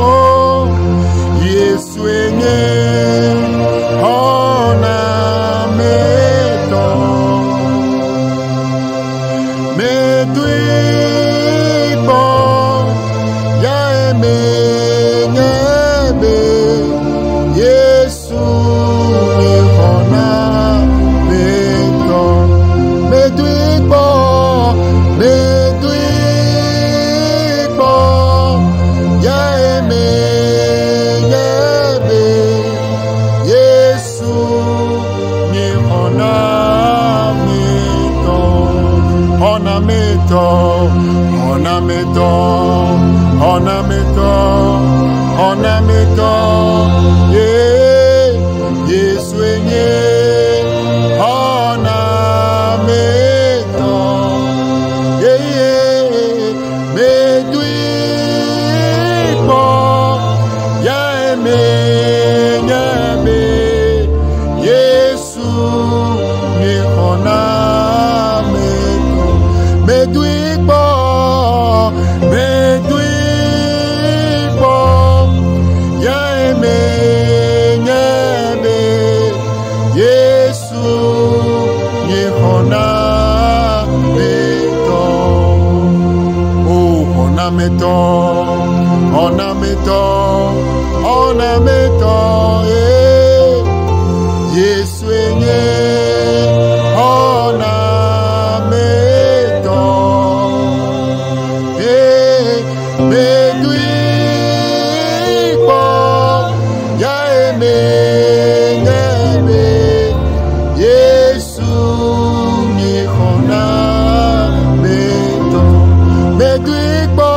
oh Yesu enye ornameto medwipo ya emenyebe Yesu ni ornameto medwipo ya emenyebe Yesu ni ornameto yeah Yesu enye ornameto yeah medwipo ya emenyebe Yesu ni ornameto medwipo ya emenyebe Yesu ni ornameto oh ornameto Yesu enye ornameto medwipo ya emenyebe Yesu ni ornameto medwipo